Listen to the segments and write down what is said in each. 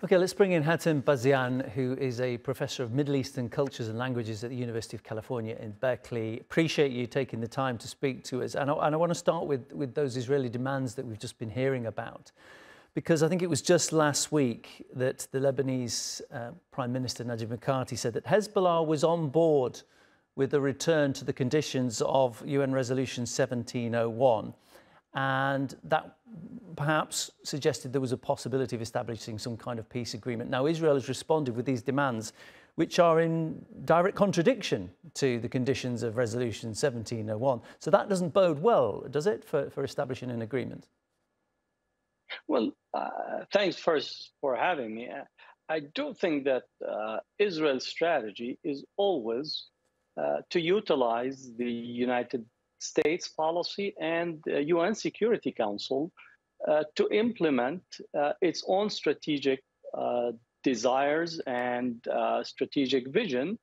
Okay, let's bring in Hatem Bazian, who is a professor of Middle Eastern cultures and languages at the University of California in Berkeley. Appreciate you taking the time to speak to us. And I want to start with those Israeli demands that we've just been hearing about, because I think it was just last week that the Lebanese Prime Minister Najib Mikati said that Hezbollah was on board with a return to the conditions of UN Resolution 1701. And that perhaps suggested there was a possibility of establishing some kind of peace agreement. Now, Israel has responded with these demands, which are in direct contradiction to the conditions of Resolution 1701. So that doesn't bode well, does it, for establishing an agreement? Well, thanks first for having me. I do think that Israel's strategy is always to utilize the United States policy and UN Security Council to implement its own strategic desires and strategic vision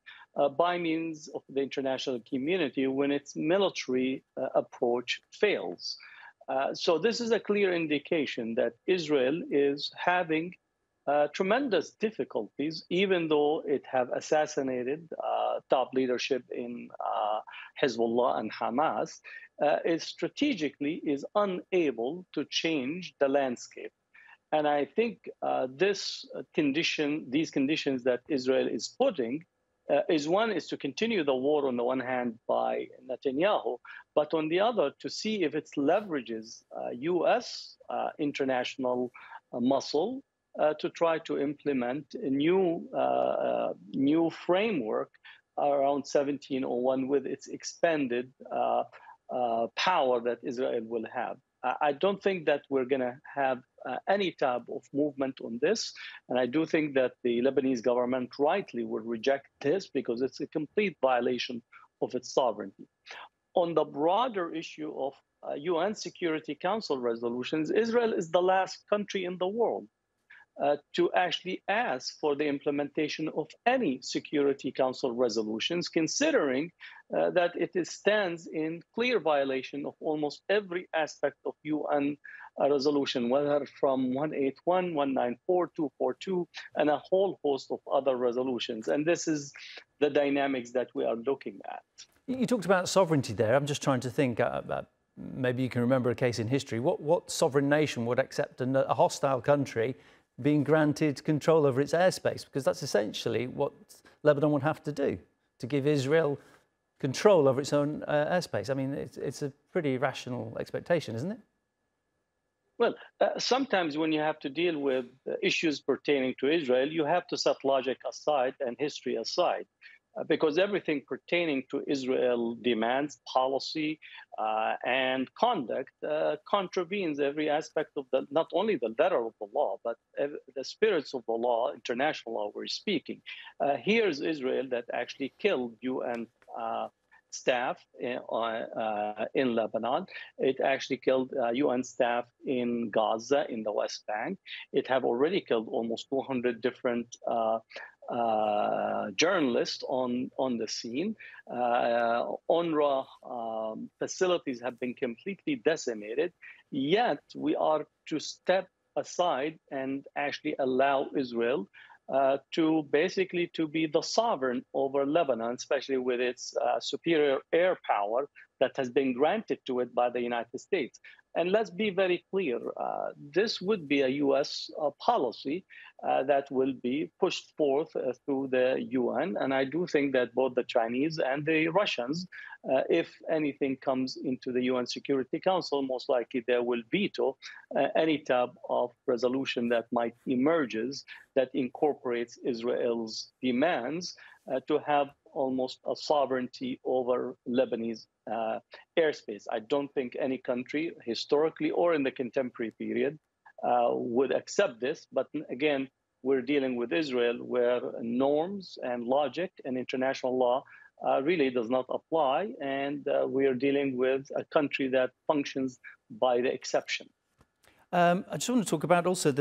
by means of the international community when its military approach fails. So this is a clear indication that Israel is having tremendous difficulties, even though it have assassinated top leadership in Hezbollah and Hamas. It strategically is unable to change the landscape. And I think these conditions that Israel is putting is to continue the war on the one hand by Netanyahu, but on the other to see if it leverages U.S. International muscle to try to implement a new framework around 1701 with its expanded power that Israel will have. I don't think that we're going to have any type of movement on this. And I do think that the Lebanese government rightly would reject this because it's a complete violation of its sovereignty. On the broader issue of UN Security Council resolutions, Israel is the last country in the world to actually ask for the implementation of any Security Council resolutions, considering that it stands in clear violation of almost every aspect of UN resolution, whether from 181, 194, 242, and a whole host of other resolutions. And this is the dynamics that we are looking at. You talked about sovereignty there. I'm just trying to think, maybe you can remember a case in history. What sovereign nation would accept a hostile country being granted control over its airspace? Because that's essentially what Lebanon would have to do, to give Israel control over its own airspace. I mean, it's a pretty rational expectation, isn't it? Well, sometimes when you have to deal with issues pertaining to Israel, you have to set logic aside and history aside. Because everything pertaining to Israel demands, policy, and conduct contravenes every aspect of not only the letter of the law, but the spirits of the law, international law we're speaking. Here's Israel that actually killed UN staff in Lebanon. It actually killed UN staff in Gaza, in the West Bank. It have already killed almost 200 different journalists on the scene. UNRWA facilities have been completely decimated, yet we are to step aside and actually allow Israel to be the sovereign over Lebanon, especially with its superior air power that has been granted to it by the United States. And let's be very clear, this would be a U.S. policy that will be pushed forth through the UN. And I do think that both the Chinese and the Russians, if anything comes into the UN Security Council, most likely they will veto any type of resolution that might emerges that incorporates Israel's demands to have almost a sovereignty over Lebanese airspace. I don't think any country, historically or in the contemporary period, would accept this. But again, we're dealing with Israel where norms and logic and international law really does not apply. And we are dealing with a country that functions by the exception. I just want to talk about also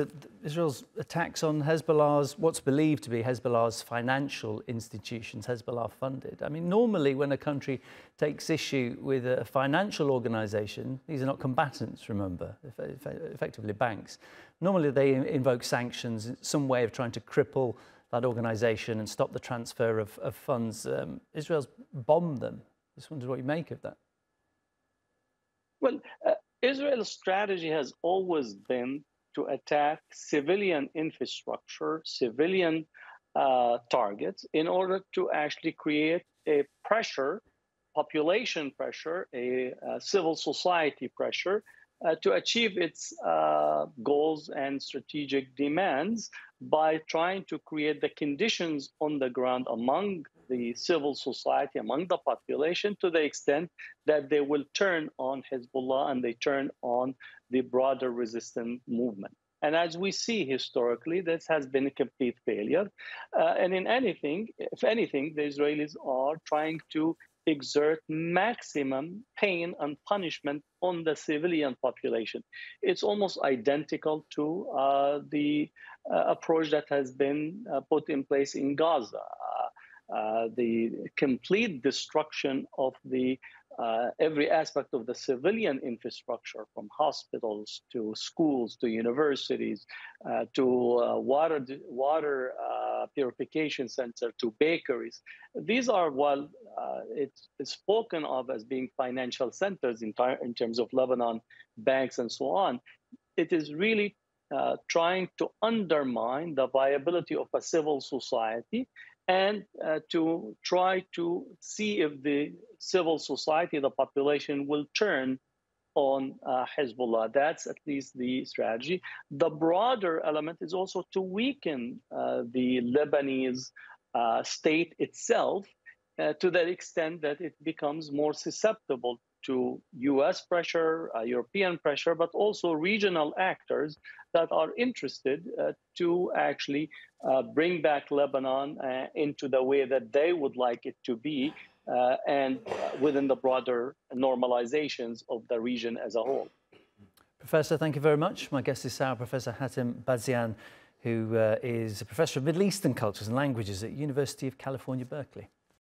Israel's attacks on what's believed to be Hezbollah's financial institutions, Hezbollah funded. I mean, normally when a country takes issue with a financial organisation, these are not combatants, remember, effectively banks. Normally they invoke sanctions, some way of trying to cripple that organisation and stop the transfer of funds. Israel's bombed them. I just wondered what you make of that. Well, Israel's strategy has always been to attack civilian infrastructure, civilian targets, in order to actually create a pressure, population pressure, a civil society pressure to achieve its goals and strategic demands by trying to create the conditions on the ground among the civil society, among the population, to the extent that they will turn on Hezbollah and they turn on the broader resistance movement. And as we see historically, this has been a complete failure. And if anything, the Israelis are trying to exert maximum pain and punishment on the civilian population. It's almost identical to the approach that has been put in place in Gaza. The complete destruction of every aspect of the civilian infrastructure, from hospitals to schools to universities to water purification center to bakeries. These are, while it's spoken of as being financial centers in terms of Lebanon, banks, and so on, it is really trying to undermine the viability of a civil society and to try to see if the civil society, the population, will turn on Hezbollah. That's at least the strategy. The broader element is also to weaken the Lebanese state itself to the extent that it becomes more susceptible to US pressure, European pressure, but also regional actors that are interested to actually bring back Lebanon into the way that they would like it to be and within the broader normalizations of the region as a whole. Professor, thank you very much. My guest is Professor Hatem Bazian, who is a professor of Middle Eastern cultures and languages at University of California, Berkeley.